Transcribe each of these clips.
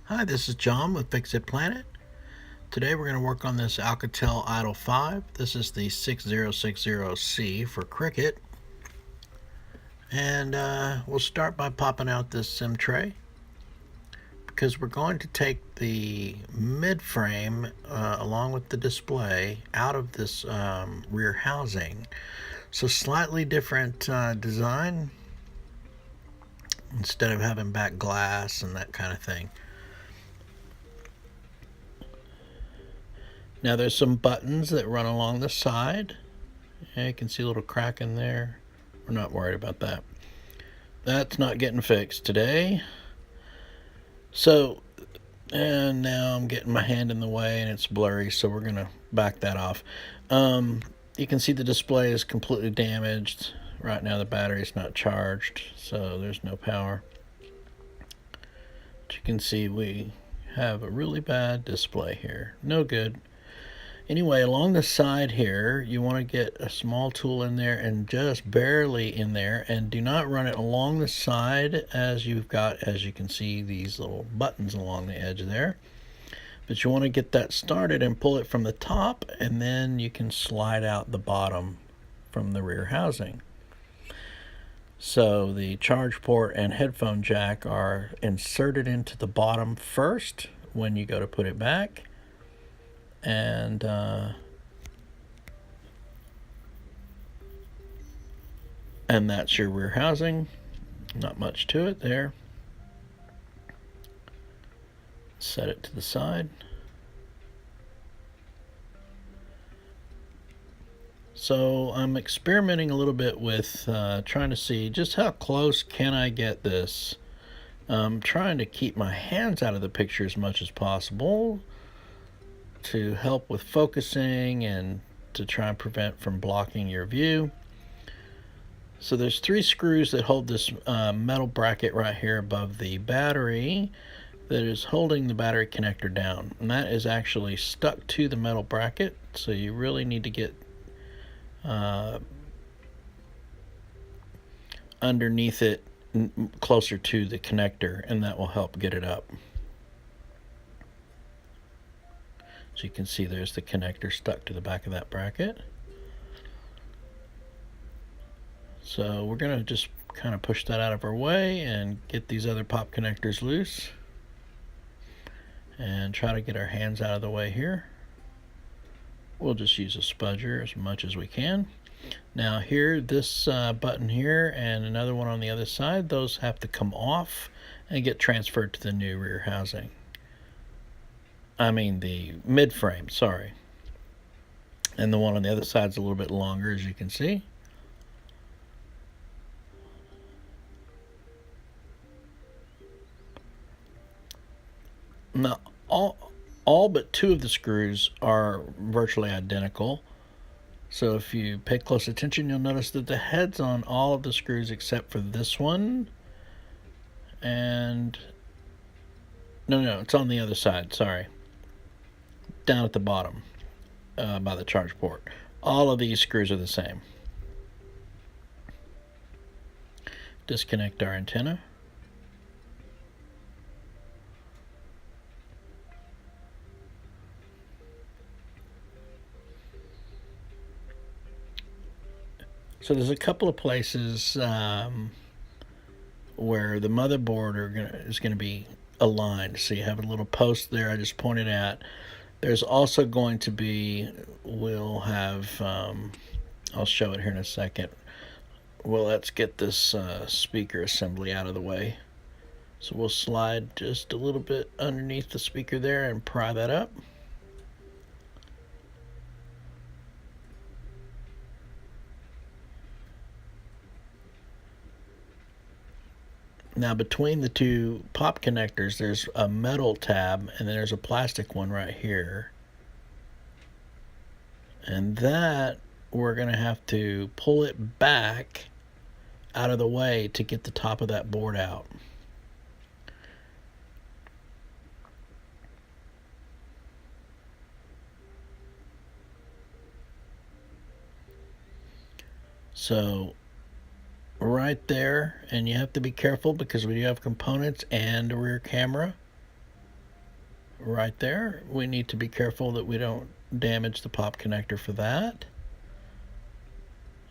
Hi, this is John with Fix It Planet. Today we're going to work on this Alcatel Idol 5. This is the 6060C for Cricket. And we'll start by popping out this SIM tray, because we're going to take the mid frame along with the display out of this rear housing. So slightly different design, instead of having back glass and that kind of thing. Now there's some buttons that run along the side. And you can see a little crack in there. We're not worried about that. That's not getting fixed today. So, and now I'm getting my hand in the way and it's blurry, so we're going to back that off. You can see the display is completely damaged. Right now the battery's not charged, so there's no power. But you can see we have a really bad display here. No good. Anyway, along the side here, you want to get a small tool in there and just barely in there, and do not run it along the side, as you've got, as you can see, these little buttons along the edge there. But you want to get that started and pull it from the top, and then you can slide out the bottom from the rear housing. So the charge port and headphone jack are inserted into the bottom first when you go to put it back. And that's your rear housing. Not much to it there. Set it to the side. So I'm experimenting a little bit with trying to see just how close can I get this. I'm trying to keep my hands out of the picture as much as possible to help with focusing and to try and prevent from blocking your view. So there's 3 screws that hold this metal bracket right here above the battery that is holding the battery connector down, and that is actually stuck to the metal bracket, so you really need to get underneath it, closer to the connector, and that will help get it up. So you can see there's the connector stuck to the back of that bracket. So we're going to just kind of push that out of our way and get these other pop connectors loose and try to get our hands out of the way here. We'll just use a spudger as much as we can. Now here, this button here and another one on the other side, those have to come off and get transferred to the new rear housing. I mean the mid frame, sorry. And the one on the other side is a little bit longer, as you can see. Now all but 2 of the screws are virtually identical. So if you pay close attention, you'll notice that the heads on all of the screws except for this one, and no, it's on the other side, sorry, down at the bottom by the charge port. All of these screws are the same. Disconnect our antenna. So there's a couple of places where the motherboard is going to be aligned. So you have a little post there I just pointed at. There's also going to be, we'll have, I'll show it here in a second. Well, let's get this speaker assembly out of the way. So we'll slide just a little bit underneath the speaker there and pry that up. Now between the 2 pop connectors, there's a metal tab and then there's a plastic one right here. And that we're going to have to pull it back out of the way to get the top of that board out. So right there, and you have to be careful because we do have components and a rear camera. right there. We need to be careful that we don't damage the pop connector for that.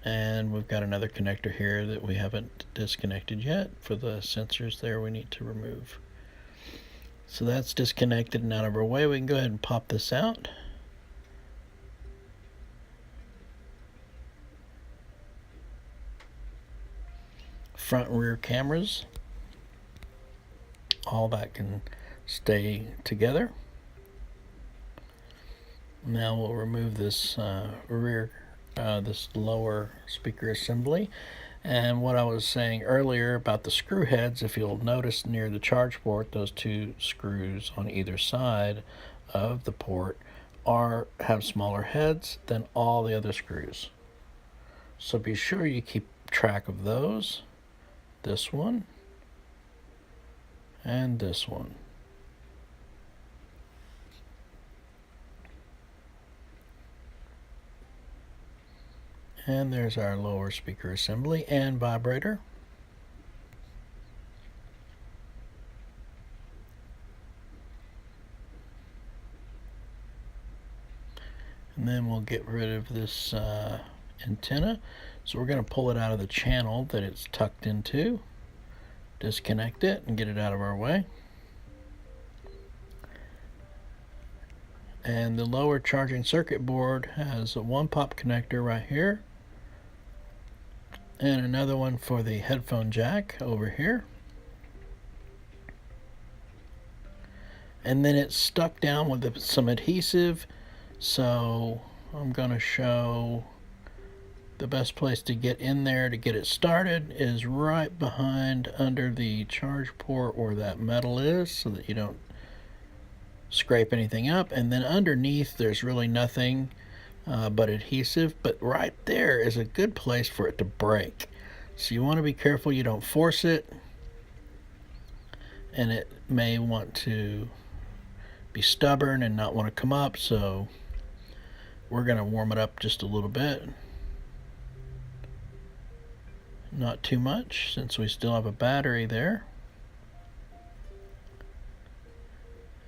And we've got another connector here that we haven't disconnected yet for the sensors there we need to remove. So that's disconnected and out of our way. We can go ahead and pop this out. Front and rear cameras, all that can stay together. Now we'll remove this this lower speaker assembly. And what I was saying earlier about the screw heads, if you'll notice near the charge port, those two screws on either side of the port have smaller heads than all the other screws. So be sure you keep track of those. This one and this one. And there's our lower speaker assembly and vibrator. And then we'll get rid of this antenna. So we're going to pull it out of the channel that it's tucked into, disconnect it, and get it out of our way. And the lower charging circuit board has a 1-pop connector right here, and another one for the headphone jack over here. And then it's stuck down with some adhesive, so I'm going to show the best place to get in there to get it started is right behind under the charge port where that metal is, so that you don't scrape anything up. And then underneath there's really nothing but adhesive, but right there is a good place for it to break. So you want to be careful you don't force it, and it may want to be stubborn and not want to come up, so we're going to warm it up just a little bit. Not too much, since we still have a battery there.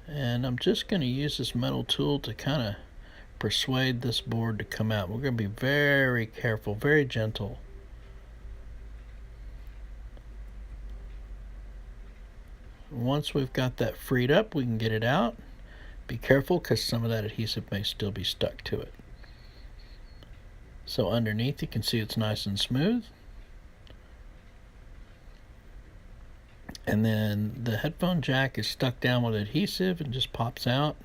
And I'm just going to use this metal tool to kind of persuade this board to come out. We're going to be very careful, very gentle. Once we've got that freed up, we can get it out. Be careful, because some of that adhesive may still be stuck to it. So underneath you can see it's nice and smooth. And then the headphone jack is stuck down with adhesive and just pops out.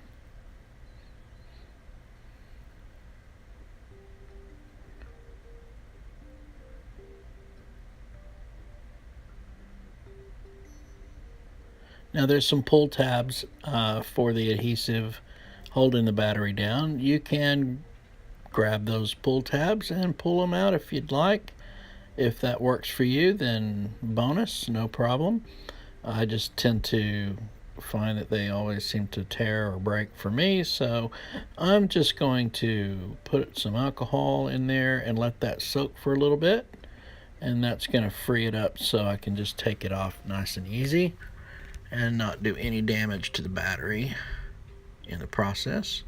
Now there's some pull tabs for the adhesive holding the battery down. You can grab those pull tabs and pull them out if you'd like. If that works for you, then bonus, no problem. I just tend to find that they always seem to tear or break for me, so I'm just going to put some alcohol in there and let that soak for a little bit, and that's going to free it up so I can just take it off nice and easy and not do any damage to the battery in the process.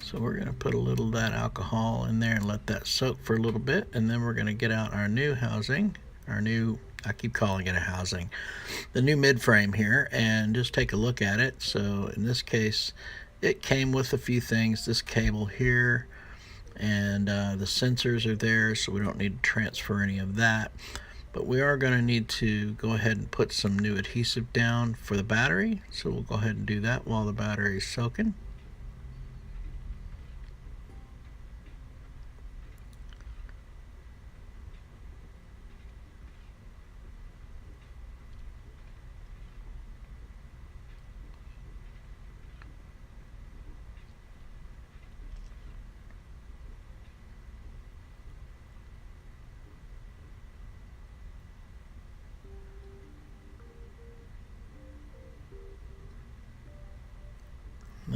So we're going to put a little of that alcohol in there and let that soak for a little bit, and then we're going to get out our new housing, I keep calling it a housing, the new mid frame here, and just take a look at it. So in this case, it came with a few things, this cable here, and the sensors are there, so we don't need to transfer any of that. But we are going to need to go ahead and put some new adhesive down for the battery, so we'll go ahead and do that while the battery is soaking.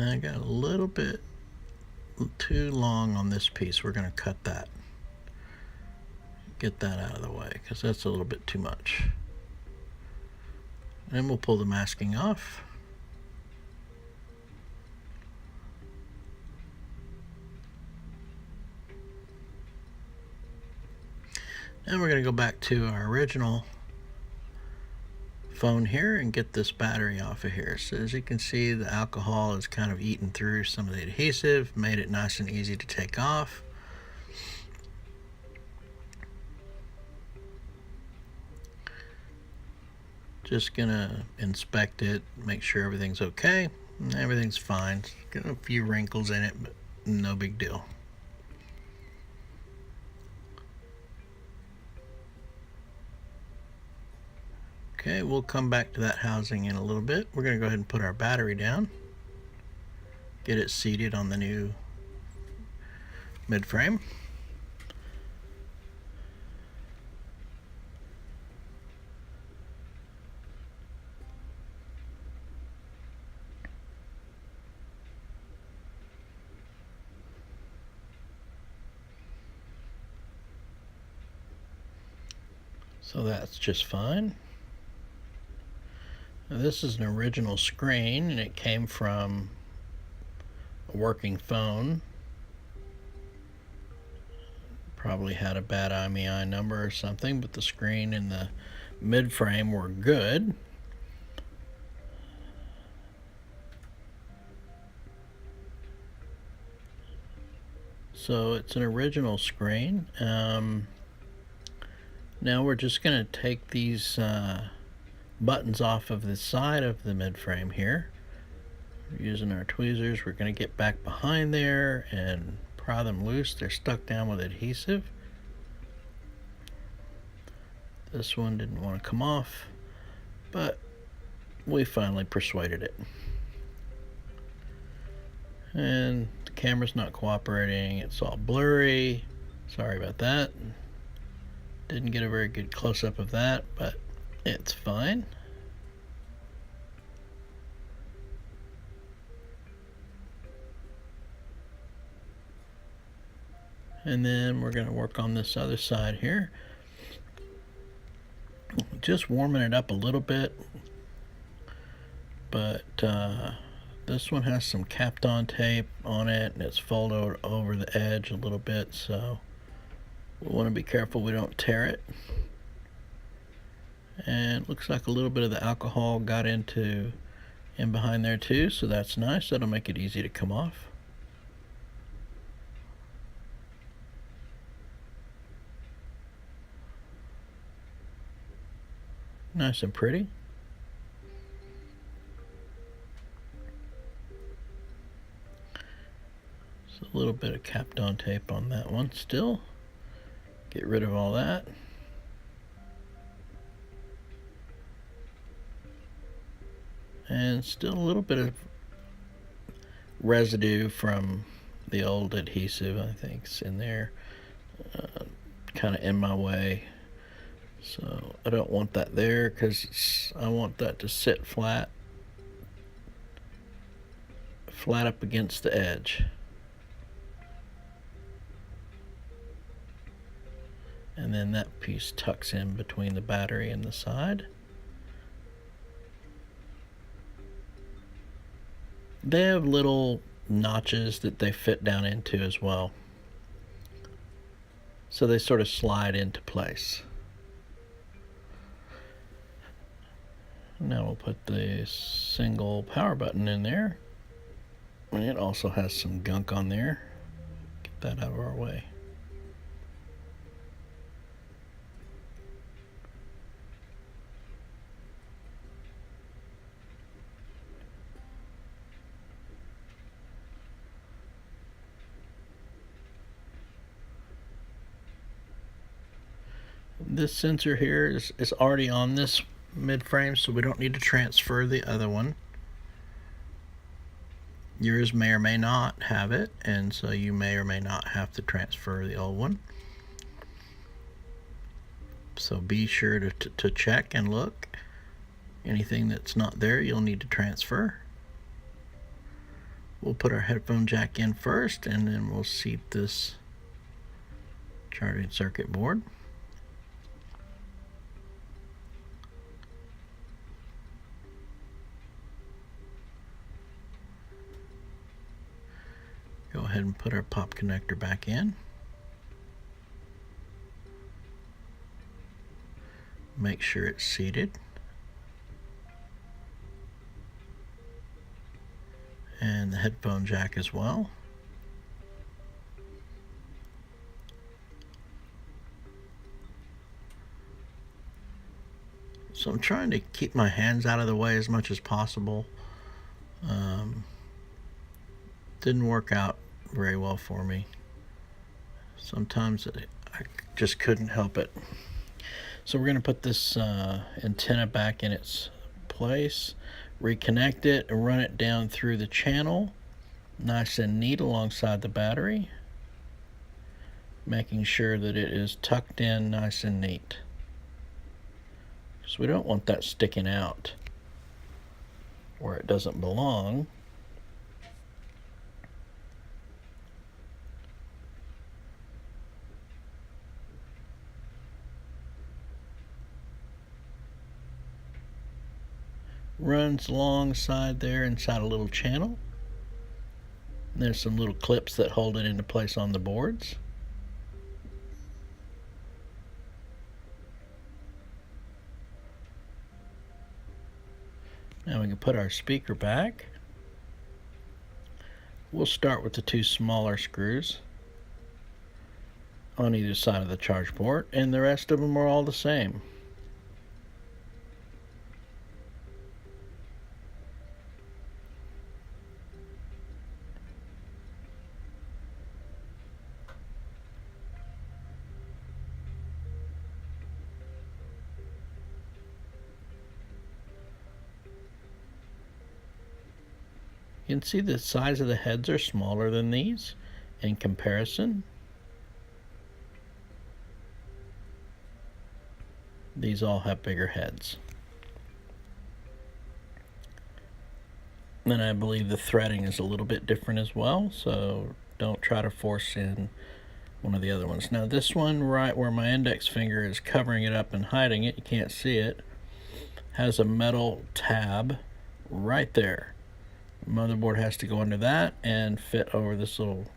I got a little bit too long on this piece. We're going to cut that. Get that out of the way, because that's a little bit too much. Then we'll pull the masking off. And we're going to go back to our original phone here and get this battery off of here. So as you can see, the alcohol is kind of eaten through some of the adhesive, made it nice and easy to take off. Just gonna inspect it, make sure everything's okay. Everything's fine. Got a few wrinkles in it, but no big deal. Okay, we'll come back to that housing in a little bit. We're going to go ahead and put our battery down, get it seated on the new mid-frame. So that's just fine. Now this is an original screen and it came from a working phone. Probably had a bad IMEI number or something, but the screen and the mid frame were good. So it's an original screen. Now we're just going to take these buttons off of the side of the mid frame here. Using our tweezers, we're going to get back behind there and pry them loose. They're stuck down with adhesive. This one didn't want to come off, but we finally persuaded it. And the camera's not cooperating. It's all blurry. Sorry about that. Didn't get a very good close-up of that, but it's fine. And then we're going to work on this other side here. Just warming it up a little bit. But this one has some capped on tape on it and it's folded over the edge a little bit, so we want to be careful we don't tear it. And it looks like a little bit of the alcohol got in behind there too, so that's nice. That'll make it easy to come off. Nice and pretty. So a little bit of capped on tape on that one still. Get rid of all that. And still a little bit of residue from the old adhesive, I think, is in there. Kind of in my way. So I don't want that there because I want that to sit flat up against the edge. And then that piece tucks in between the battery and the side. They have little notches that they fit down into as well. So they sort of slide into place. Now we'll put the single power button in there. And it also has some gunk on there. Get that out of our way. This sensor here is already on this mid frame, so we don't need to transfer the other one. Yours may or may not have it, and so you may or may not have to transfer the old one. So be sure to check and look. Anything that's not there, you'll need to transfer. We'll put our headphone jack in first, and then we'll seat this charging circuit board. ahead and put our pop connector back in. Make sure it's seated. And the headphone jack as well. So I'm trying to keep my hands out of the way as much as possible. Didn't work out very well for me. Sometimes I just couldn't help it. So we're going to put this antenna back in its place, reconnect it, and run it down through the channel, nice and neat alongside the battery, making sure that it is tucked in nice and neat. So we don't want that sticking out where it doesn't belong. Runs alongside there inside a little channel. And there's some little clips that hold it into place on the boards. Now we can put our speaker back. We'll start with the two smaller screws on either side of the charge port, and the rest of them are all the same. You can see the size of the heads are smaller than these in comparison. These all have bigger heads. And I believe the threading is a little bit different as well, so don't try to force in one of the other ones. Now this one, right where my index finger is covering it up and hiding it, you can't see it, has a metal tab right there. The motherboard has to go under that and fit over this little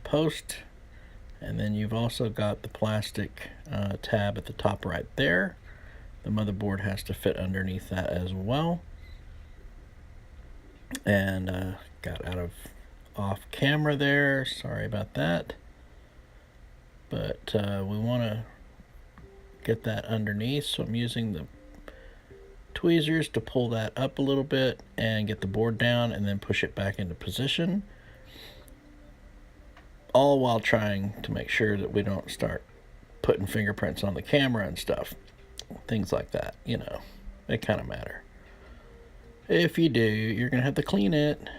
post, and then you've also got the plastic tab at the top right there. The motherboard has to fit underneath that as well. And got off camera there, sorry about that, but we want to get that underneath, so I'm using the tweezers to pull that up a little bit and get the board down and then push it back into position, all while trying to make sure that we don't start putting fingerprints on the camera and stuff, things like that. You know, they kind of matter. If you do, you're gonna have to clean it.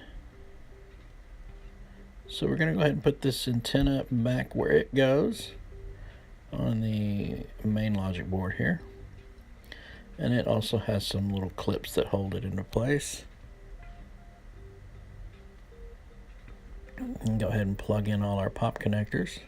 So we're gonna go ahead and put this antenna back where it goes on the main logic board here. And it also has some little clips that hold it into place. And go ahead and plug in all our pop connectors.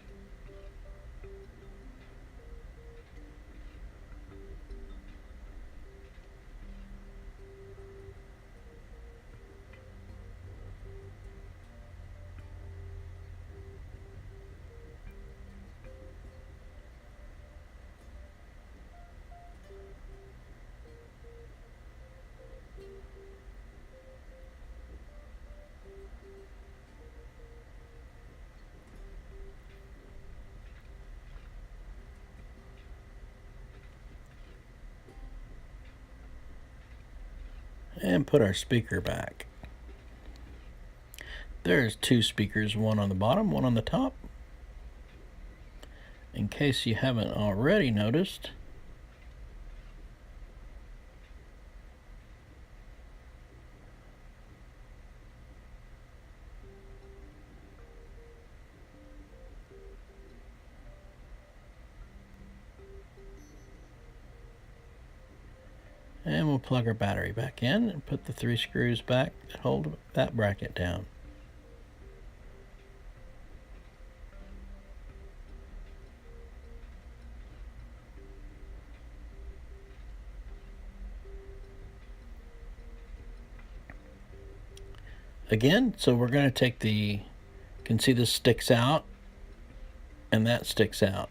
And put our speaker back. There's two speakers, one on the bottom, one on the top. In case you haven't already noticed, and we'll plug our battery back in and put the three screws back that hold that bracket down. Again, so we're going to take the can see this sticks out and that sticks out.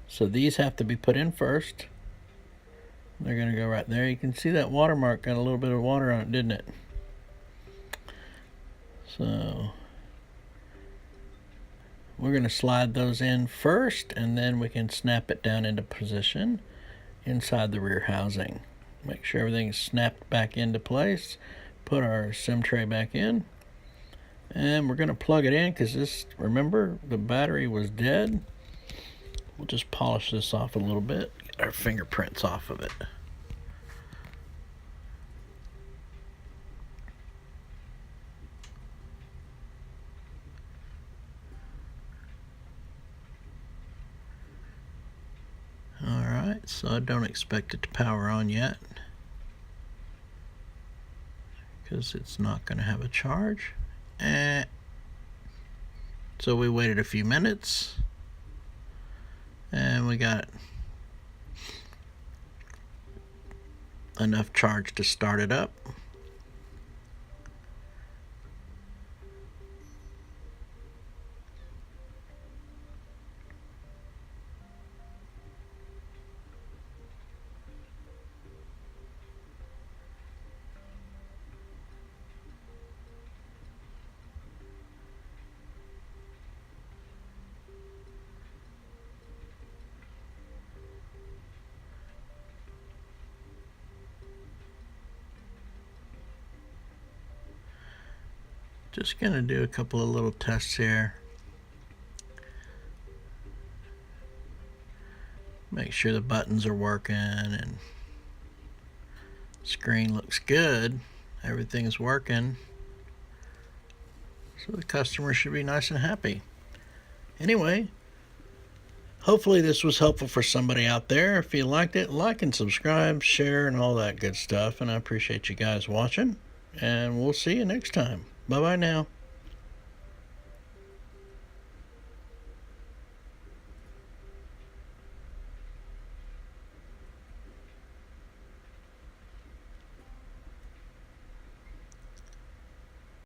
So these have to be put in first. They're going to go right there. You can see that watermark got a little bit of water on it, didn't it? So we're going to slide those in first, and then we can snap it down into position inside the rear housing. Make sure everything's snapped back into place. Put our SIM tray back in. And we're going to plug it in because this, remember, the battery was dead. We'll just polish this off a little bit, get our fingerprints off of it. Alright, so I don't expect it to power on yet because it's not going to have a charge. So we waited a few minutes and we got enough charge to start it up. Just gonna do a couple of little tests here. Make sure the buttons are working and screen looks good. Everything's working. So the customer should be nice and happy. Anyway, hopefully this was helpful for somebody out there. If you liked it, like and subscribe, share, and all that good stuff. And I appreciate you guys watching. And we'll see you next time. Bye-bye now.